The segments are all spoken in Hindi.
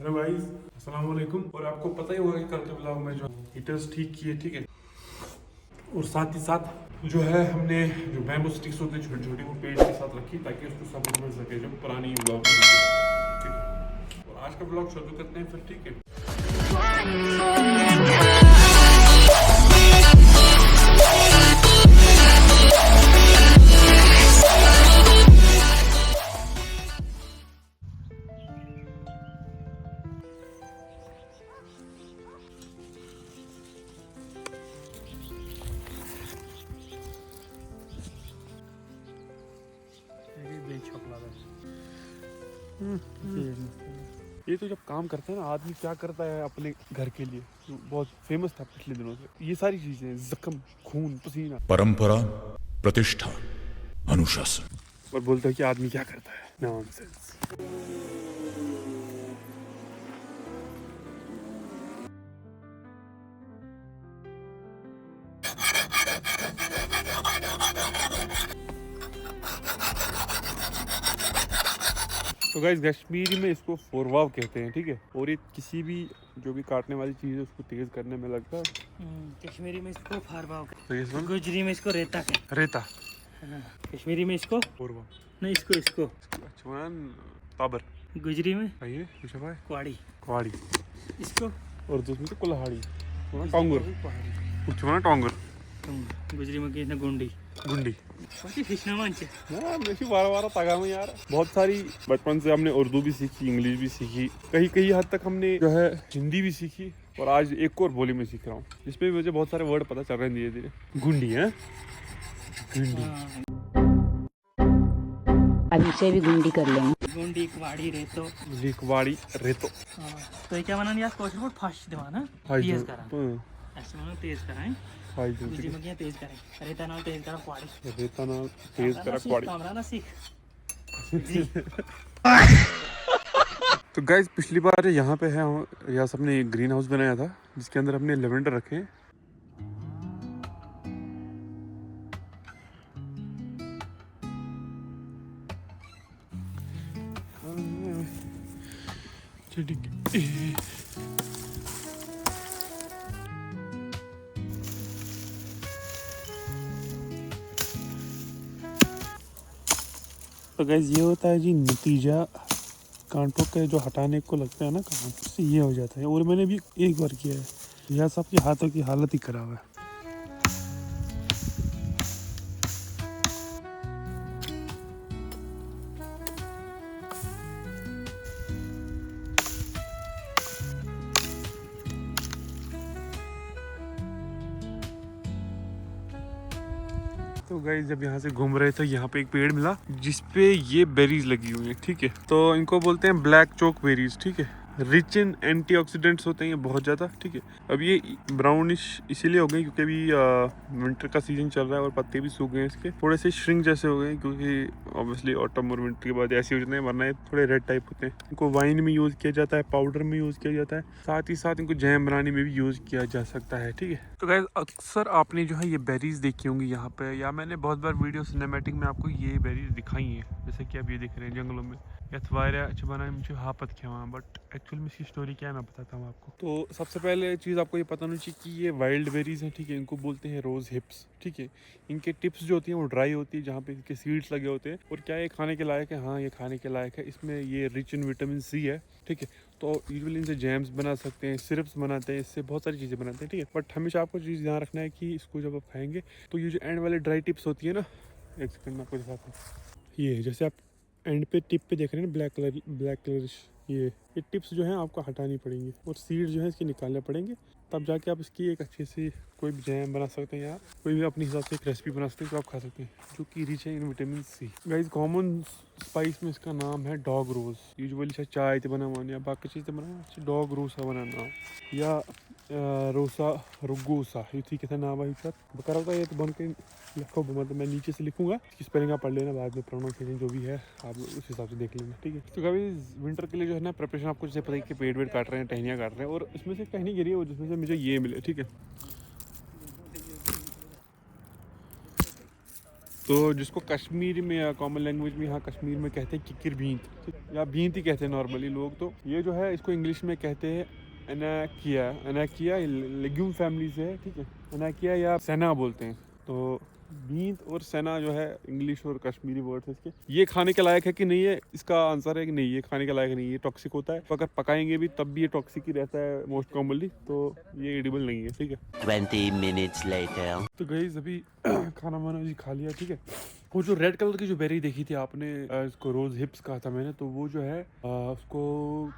हेलो गाइस, अस्सलाम वालेकुम। और आपको पता ही होगा कि कल के ब्लॉग में जो हीटर्स ठीक किए, ठीक है, और साथ ही साथ जो है हमने जो बैम्बू स्टिक्स होते हैं छोटी छोटी, वो पेड़ के साथ रखी ताकि उसको सपोर्ट मिल सके जब पुरानी ब्लॉग, ठीक है। और आज का ब्लॉग शुरू करते हैं फिर, ठीक है। ये तो जब काम करता है ना आदमी, क्या करता है अपने घर के लिए, बहुत फेमस था पिछले दिनों से। ये सारी चीजें, जख्म, खून, पसीना, परंपरा, प्रतिष्ठा, अनुशासन। और बोलता है कि आदमी क्या करता है। नॉनसेंस। तो गाइस कश्मीरी में इसको फोरवाव कहते हैं, ठीक है। और ये किसी भी जो भी काटने वाली चीज है उसको तेज करने में लगता है। कश्मीरी में इसको फारवाव, तो गुजरी में इसको रेता कहते रेता, हैं, कश्मीरी में इसको फोरवाव, नहीं, इसको अच्छा ताबर, गुजरी में भाई पूछा भाई, कुआड़ी, कुआड़ी, इसको और दूसरी तो कुल्हाड़ी, टोंगर, पूछा टोंगर, गुजरी में कहते हैं गुंडी, गुंडी। कृष्णा मंच। बार तगा में यार, बहुत सारी बचपन से हमने उर्दू भी सीखी, इंग्लिश भी सीखी, कहीं हद तक हमने जो है हिंदी भी सीखी, और आज एक और बोली में सीख रहा हूँ जिसमें मुझे बहुत सारे वर्ड पता चल रहे हैं धीरे धीरे। गुंडी है, गुंडी, अब इसे भी गुंडी कर लेंगे। गुंडी, कुआड़ी, रेतो, कुआड़ी, रेतो। तो ये क्या बनाने यार कोशिश बहुत फास्ट दिमाग ना, तेज करा ऐसे मानो तेज कराएं, गुजरी में क्या तेज करें, रेता नाल तेज करा कुआड़ी, रेता नाल तेज करा कुआड़ी, कैमरा ना सीख। तो गाइस पिछली बार यहाँ पे है, यहाँ सबने एक ग्रीन हाउस बनाया था जिसके अंदर हमने लेवेंडर रखे हैं। तो गाइस ये होता है जी नतीजा कांटों के जो हटाने को लगता है ना काम, उससे ये हो जाता है। और मैंने भी एक बार किया है। यह सब के हाथों की हालत ही खराब है। तो गाइस जब यहाँ से घूम रहे थे, यहाँ पे एक पेड़ मिला जिसपे ये बेरीज लगी हुई है, ठीक है। तो इनको बोलते हैं ब्लैक चोक बेरीज, ठीक है। रिच इन एंटीऑक्सीडेंट्स होते हैं ये बहुत ज़्यादा, ठीक है। अब ये ब्राउनिश इसीलिए हो गए क्योंकि अभी विंटर का सीजन चल रहा है और पत्ते भी सूख गए हैं इसके, थोड़े से श्रिंक जैसे हो गए क्योंकि ऑब्वियसली ऑटम और विंटर के बाद ऐसे हो जाते हैं, वरना ये थोड़े रेड टाइप होते हैं। इनको वाइन में यूज़ किया जाता है, पाउडर में यूज़ किया जाता है, साथ ही साथ इनको जैम बनाने में भी यूज़ किया जा सकता है, ठीक है। तो गाइस अक्सर आपने जो है ये बेरीज देखी होंगी यहाँ पे, या मैंने बहुत बार वीडियो सिनेमैटिक में आपको ये बेरीज दिखाई है, जैसे कि आप ये दिख रहे हैं जंगलों में। मुझे हापत क्या वहाँ, बट एक्चुअल में इसकी स्टोरी क्या है मैं बताता हूँ आपको। तो सबसे पहले चीज़ आपको ये पता होनी चाहिए कि ये वाइल्ड बेरीज हैं, ठीक है। इनको बोलते हैं रोज़ हिप्स, ठीक है। इनके टिप्स जो होती हैं वो ड्राई होती है, जहाँ पे इनके सीड्स लगे होते हैं। और क्या ये खाने के लायक है? हाँ, ये खाने के लायक है। इसमें ये रिच इन विटामिन सी है, ठीक है। तो यूजुअली इनसे जैम्स बना सकते हैं, सिरप्स बनाते हैं, इससे बहुत सारी चीज़ें बनाते हैं, ठीक है। बट हमेशा आपको चीज़ ध्यान रखना है कि इसको जब आप खाएंगे तो ये जो एंड वाले ड्राई टिप्स होती है ना, एक सेकंड में आपको दिखाता हूँ। ये जैसे आप एंड पे टिप पे देख रहे हैं ब्लैक कलर, ये टिप्स जो हैं आपको हटानी पड़ेंगी और सीड जो है इसके निकालने पड़ेंगे, तब जाके आप इसकी एक अच्छी सी कोई भी जैम बना सकते हैं, या कोई भी अपने हिसाब से एक रेसिपी बना सकते हैं जो आप खा सकते हैं, जो कि रिच है in vitamin C. Guys common spice में इसका नाम है डॉग रोज। यूजुअली शायद चाय ते बना या बाकी चीज़ बना डॉग रोसा बना नाम, या रोसा रुगोसा, ये ठीक है नाम है। बकर होता है ये तो बन के लिखो, मतलब मैं नीचे से लिखूंगा, इसकी स्पेलिंग आप पढ़ लेना, बाद में प्रोनाउंसिएशन जो भी है आप उस हिसाब से देख लेना, ठीक है। तो कभी विंटर के लिए जो है ना प्रिपरेशन आपको जैसे पता है कि पेड़ वेड़ काट रहे हैं, टहनियाँ काट रहे हैं, और इसमें से टहनी गिरी है जिसमें से मुझे ये मिले, ठीक है। तो जिसको कश्मीरी में या कॉमन लैंग्वेज में यहाँ कश्मीर में कहते हैं किकिर भींत या भींत ही कहते हैं नॉर्मली लोग। तो ये जो है इसको इंग्लिश में कहते हैं एनाकिया। एनाकिया लेग्यूम फैमिली से है, ठीक है। एनाकिया या सेना बोलते हैं। तो भींत और सेना जो है इंग्लिश और कश्मीरी वर्ड है इसके। ये खाने के लायक है कि नहीं है, इसका आंसर है कि नहीं, ये खाने के लायक नहीं है, ये टॉक्सिक होता है। तो अगर पकाएंगे भी तब भी ये टॉक्सिक ही रहता है मोस्ट कॉमनली, तो ये एडिबल नहीं है, ठीक है। 20 minutes later. तो गाइस अभी खाना वाना भी खा लिया, ठीक है। वो जो रेड कलर की जो बेरी देखी थी आपने, इसको रोज हिप्स कहा था मैंने, तो वो जो है उसको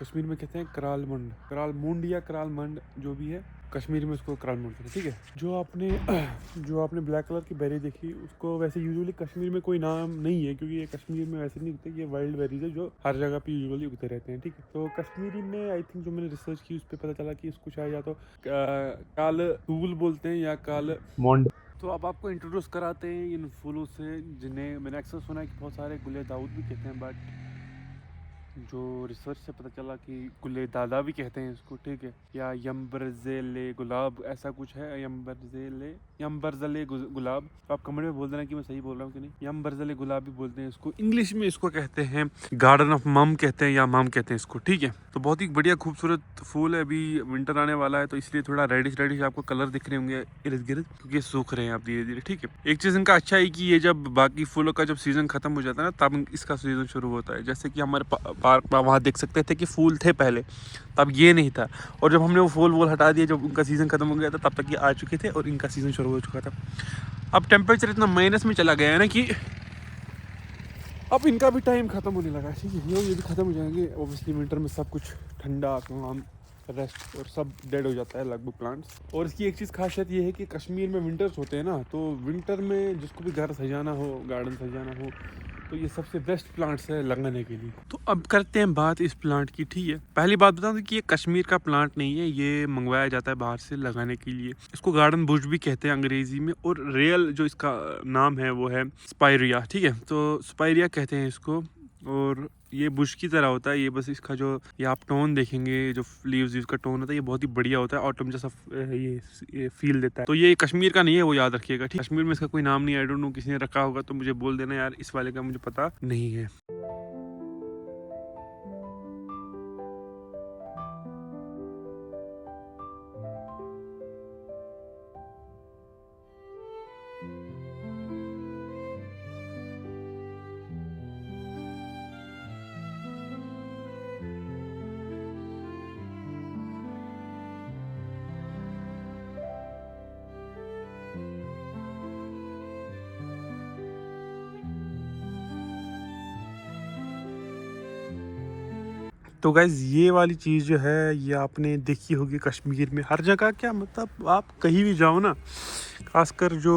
कश्मीर में कहते हैं करालमंड। करालमुंड या करालमंड जो भी है, कश्मीरी में उसको करालमंड कहते हैं, ठीक है। जो आपने ब्लैक कलर की बेरी देखी, उसको वैसे यूजुअली कश्मीर में कोई नाम नहीं है, क्योंकि ये कश्मीर में वैसे नहीं उगते, ये वाइल्ड बेरीज है जो हर जगह पे यूजुअली उगते रहते हैं, ठीक है। तो कश्मीरी में आई थिंक जो मैंने रिसर्च की उस पर पता चला कि इसको शायद या तो काल तूल बोलते हैं या काल मोंड। तो अब आपको इंट्रोड्यूस कराते हैं इन फूलों से, जिन्हें मैंने अक्सर सुना है कि बहुत सारे गुले दाऊद भी कहते हैं, बट जो रिसर्च से पता चला कि गुले दादा भी कहते हैं इसको, ठीक है। या यम्बरज़ेले गुलाब ऐसा कुछ है, यम्बरज़ले गुलाब। तो आप कमेंट में बोल देना कि मैं सही बोल रहा हूँ कि नहीं। यम्बरज़ले गुलाब भी बोलते हैं इसको। इंग्लिश में इसको कहते हैं गार्डन ऑफ मम कहते हैं या मम कहते हैं इसको, ठीक है। तो बहुत ही बढ़िया खूबसूरत फूल है। अभी विंटर आने वाला है तो इसलिए थोड़ा रेडिश आपको कलर दिख रहे होंगे इर्द गिर्द, क्योंकि सूख रहे हैं आप धीरे धीरे, ठीक है। एक चीज़ इनका अच्छा है कि ये जब बाकी फूलों का जब सीज़न खत्म हो जाता है ना, तब इसका सीज़न शुरू होता है। जैसे कि हमारे पार्क में वहाँ देख सकते थे कि फूल थे पहले, तब ये नहीं था, और जब हमने वो फूल हटा दिए, जब उनका सीज़न खत्म हो गया था, तब तक ये आ चुके थे और इनका सीज़न शुरू हो चुका था। अब टेम्परेचर इतना माइनस में चला गया है ना कि अब इनका भी टाइम खत्म होने लगा है, ठीक है। ये भी खत्म हो जाएंगे ऑब्वियसली। विंटर में सब कुछ ठंडा, काम, रेस्ट और सब डेड हो जाता है लगभग प्लांट्स। और इसकी एक चीज़ खासियत ये है कि कश्मीर में विंटर्स होते हैं ना, तो विंटर में जिसको भी घर सजाना हो, गार्डन सजाना हो, तो ये सबसे बेस्ट प्लांट्स है लगाने के लिए। तो अब करते हैं बात इस प्लांट की, ठीक है। पहली बात बता दूं कि ये कश्मीर का प्लांट नहीं है, ये मंगवाया जाता है बाहर से लगाने के लिए। इसको गार्डन बुश भी कहते हैं अंग्रेजी में, और रियल जो इसका नाम है वो है स्पाइरिया, ठीक है। तो स्पाइरिया कहते हैं इसको, और ये बुश की तरह होता है। ये बस इसका जो ये आप टोन देखेंगे, जो लीव्स का टोन होता है, ये बहुत ही बढ़िया होता है, ऑटम जैसा ये फील देता है। तो ये कश्मीर का नहीं है, वो याद रखिएगा, ठीक। कश्मीर में इसका कोई नाम नहीं है, आई डोंट नो, किसी ने रखा होगा तो मुझे बोल देना यार, इस वाले का मुझे पता नहीं है। तो गाइज ये वाली चीज़ जो है, ये आपने देखी होगी कश्मीर में हर जगह। क्या मतलब, आप कहीं भी जाओ ना, खासकर जो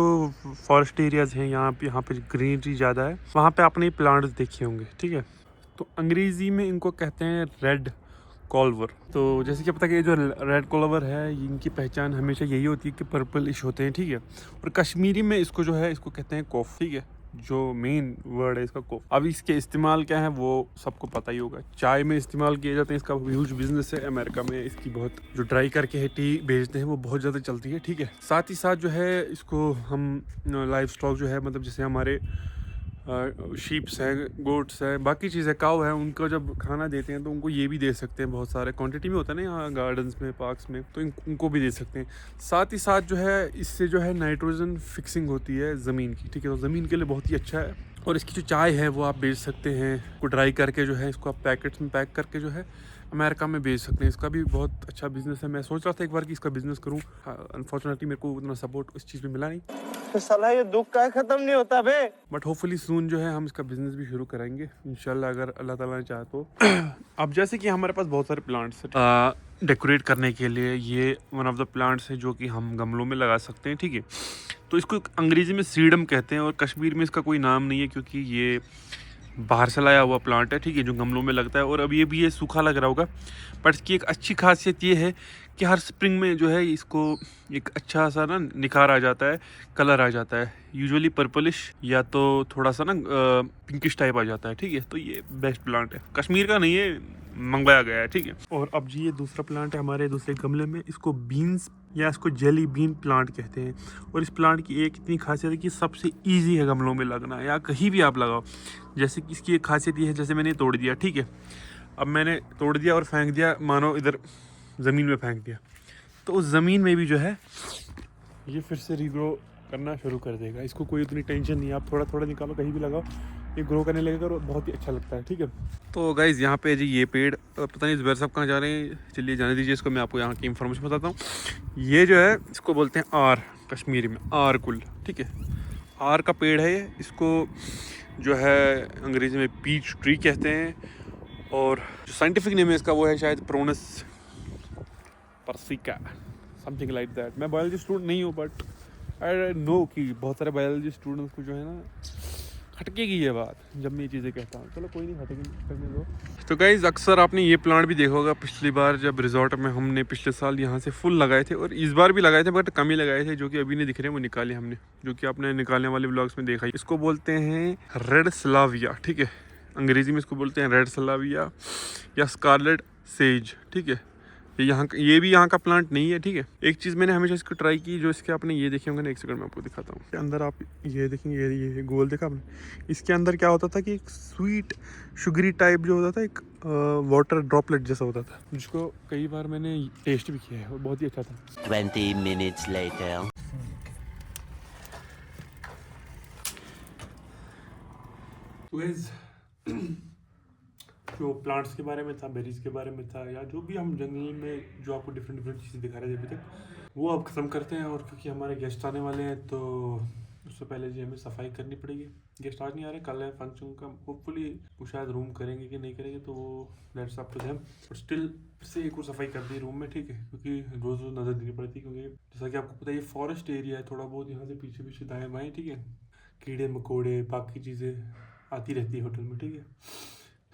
फॉरेस्ट एरियाज हैं, यहाँ पे ग्रीनरी ज़्यादा है, वहाँ पे आपने प्लांट्स देखे होंगे, ठीक है। तो अंग्रेज़ी में इनको कहते हैं रेड कॉल्वर। तो जैसे कि पता कि जो रेड कॉल्वर है, इनकी पहचान हमेशा यही होती है कि पर्पलिश होते हैं, ठीक है। और कश्मीरी में इसको जो है, इसको कहते हैं कोफ, ठीक है। जो मेन वर्ड है इसका कोफ। अब इसके इस्तेमाल क्या है वो सबको पता ही होगा। चाय में इस्तेमाल किए जाते हैं, इसका ह्यूज बिजनेस है अमेरिका में। इसकी बहुत जो ड्राई करके है टी बेचते हैं, वो बहुत ज़्यादा चलती है, ठीक है। साथ ही साथ जो है इसको हम लाइफ स्टॉक जो है, मतलब जैसे हमारे शीप्स हैं, गोट्स हैं, बाकी चीज़ें, काऊ है, उनको जब खाना देते हैं तो उनको ये भी दे सकते हैं। बहुत सारे क्वांटिटी में होता है ना यहाँ गार्डन्स में, पार्क्स में, तो उनको भी दे सकते हैं। साथ ही साथ जो है इससे जो है नाइट्रोजन फिक्सिंग होती है ज़मीन की, ठीक है। तो ज़मीन के लिए बहुत ही अच्छा है। और इसकी जो चाय है वो आप बेच सकते हैं, को ड्राई करके जो है इसको आप पैकेट्स में पैक करके जो है अमेरिका में बेच सकते हैं। इसका भी बहुत अच्छा बिजनेस है। मैं सोच रहा था एक बार कि इसका बिजनेस करूँ, अनफॉर्चुनेटली मेरे को उतना सपोर्ट इस चीज़ में मिला नहीं। तो साला ये दुख का खत्म नहीं होता बे। बट होपफुली सून जो है हम इसका बिजनेस भी शुरू करेंगे इंशाल्लाह, अगर अल्लाह ताला ने चाहे तो। अब जैसे कि हमारे पास बहुत सारे प्लांट्स हैं डेकोरेट करने के लिए, ये वन ऑफ द प्लांट्स है जो कि हम गमलों में लगा सकते हैं, ठीक है। तो इसको अंग्रेजी में सीडम कहते हैं, और कश्मीर में इसका कोई नाम नहीं है, क्योंकि ये बाहर से लाया हुआ प्लांट है, ठीक है, जो गमलों में लगता है। और अब ये भी ये सूखा लग रहा होगा, पर इसकी एक अच्छी खासियत ये है कि हर स्प्रिंग में जो है इसको एक अच्छा सा ना निखार आ जाता है, कलर आ जाता है, यूजुअली पर्पलिश या तो थोड़ा सा ना पिंकिश टाइप आ जाता है, ठीक है। तो ये बेस्ट प्लांट है, कश्मीर का नहीं है, मंगवाया गया है, ठीक है। और अब जी ये दूसरा प्लांट है हमारे दूसरे गमले में, इसको बीन्स या इसको जेली बीन प्लांट कहते हैं। और इस प्लांट की एक इतनी खासियत है कि सबसे ईजी है गमलों में लगना, या कहीं भी आप लगाओ। जैसे कि इसकी एक खासियत ये है, जैसे मैंने तोड़ दिया, ठीक है, अब मैंने तोड़ दिया और फेंक दिया, मानो इधर ज़मीन में फेंक दिया, तो उस ज़मीन में भी जो है ये फिर से रीग्रो करना शुरू कर देगा। इसको कोई इतनी टेंशन नहीं है, आप थोड़ा थोड़ा निकालो, कहीं भी लगाओ, ये ग्रो करने लगेगा और बहुत ही अच्छा लगता है, ठीक है। तो गाइज़ यहाँ पे जी ये पेड़, पता नहीं ज़ुबैर साहब कहाँ जा रहे हैं, चलिए जाने दीजिए इसको, मैं आपको यहाँ की इन्फॉर्मेशन बताता हूँ। ये जो है इसको बोलते हैं आर, कश्मीरी में आर कुल, ठीक है। आर का पेड़ है ये, इसको जो है अंग्रेज़ी में पीच ट्री कहते हैं, और जो साइंटिफिक नेम है इसका वो है शायद प्रोनस परसिका, समथिंग लाइक दैट। मैं बायोलॉजी स्टूडेंट नहीं हूँ, बट आई नो कि बहुत सारे बायोलॉजी स्टूडेंट्स को जो है ना हटकेगी ये बात जब मैं ये चीज़ें कहता हूँ। चलो कोई नहीं, हटेगी, करने दो। तो गाइज़ अक्सर आपने ये प्लांट भी देखा होगा, पिछली बार जब रिजॉर्ट में हमने पिछले साल यहाँ से फुल लगाए थे, और इस बार भी लगाए थे, बट कम ही लगाए थे, जो कि अभी नहीं दिख रहे, वो निकाले हमने, जो कि आपने निकालने वाले ब्लॉग्स में देखा ही। इसको बोलते हैं रेड सलाविया, ठीक है, अंग्रेज़ी में इसको बोलते हैं रेड सलाविया या स्कारलेट सेज, ठीक है। ये भी यहाँ का प्लांट नहीं है, ठीक है। एक चीज़ मैंने हमेशा इसको ट्राई की, जो इसके आपने ये देखे होंगे ना, एक सेकंड में आपको दिखाता हूँ। अंदर आप ये देखेंगे, ये गोल देखा आपने, इसके अंदर क्या होता था कि एक स्वीट शुगरी टाइप जो होता था, एक वाटर ड्रॉपलेट जैसा होता था, जिसको कई बार मैंने टेस्ट भी किया है, और बहुत ही अच्छा था। 20 minutes later. जो प्लांट्स के बारे में था, बेरीज के बारे में था, या जो भी हम जंगल में जो आपको डिफरेंट डिफरेंट चीज़ें दिखा रहे थे अभी तक, वो अब ख़त्म करते हैं। और क्योंकि हमारे गेस्ट आने वाले हैं, तो उससे पहले जी हमें सफाई करनी पड़ेगी। गेस्ट आज नहीं आ रहे, कल है फंक्शन का, होपफुली वो शायद रूम करेंगे कि नहीं करेंगे, तो वो that's up to them. But still से एक और सफाई कर दी रूम में, ठीक है, क्योंकि रोज़ रोज़ नज़र देनी पड़ती है, क्योंकि जैसा कि आपको पता है ये फॉरेस्ट एरिया है, थोड़ा बहुत यहाँ से पीछे पीछे दाएँ बाएँ, ठीक है, कीड़े मकोड़े बाकी चीज़ें आती रहती है होटल में, ठीक है।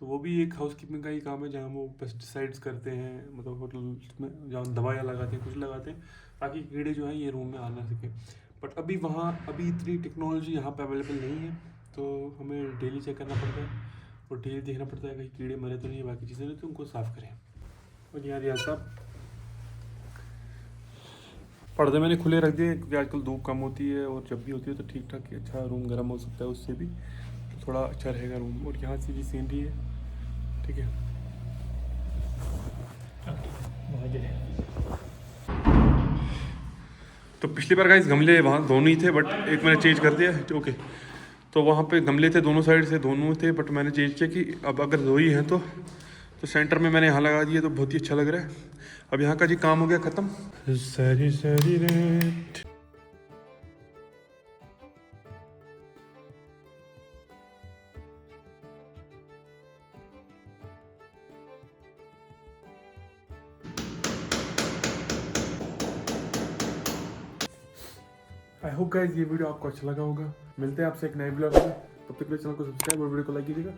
तो वो भी एक हाउसकीपिंग का ही काम है, जहाँ वो पेस्टिसाइड्स करते हैं, मतलब होटल में जहाँ दवाइयाँ लगाते हैं, कुछ लगाते हैं, ताकि कीड़े जो है ये रूम में आ ना सके। बट अभी इतनी टेक्नोलॉजी यहाँ पे अवेलेबल नहीं है, तो हमें डेली चेक करना पड़ता है और डेली देखना पड़ता है कहीं कीड़े मरे तो नहीं, बाकी चीज़ें नहीं, तो उनको साफ़ करें। और यार यार साहब पर्दे मैंने खुले रख दिए, क्योंकि आजकल धूप कम होती है, और जब भी होती है तो ठीक ठाक अच्छा रूम गर्म हो सकता है उससे भी, तो थोड़ा अच्छा रहेगा रूम। और यहाँ से भी सीनरी है, ठीक है। तो पिछली बार गाइस गमले वहाँ दोनों ही थे, बट एक मैंने चेंज कर दिया, ओके। तो वहाँ पे गमले थे दोनों साइड से, दोनों थे, बट मैंने चेंज किया कि अब अगर दो ही हैं तो सेंटर में मैंने यहाँ लगा दिया, तो बहुत ही अच्छा लग रहा है। अब यहाँ का जी काम हो गया ख़त्म। सारी सारी रेत आई होप गाइस ये वीडियो आपको अच्छा लगा होगा। मिलते हैं आपसे एक नए ब्लॉग में, तब तक के लिए चैनल को सब्सक्राइब और वीडियो को लाइक कीजिएगा।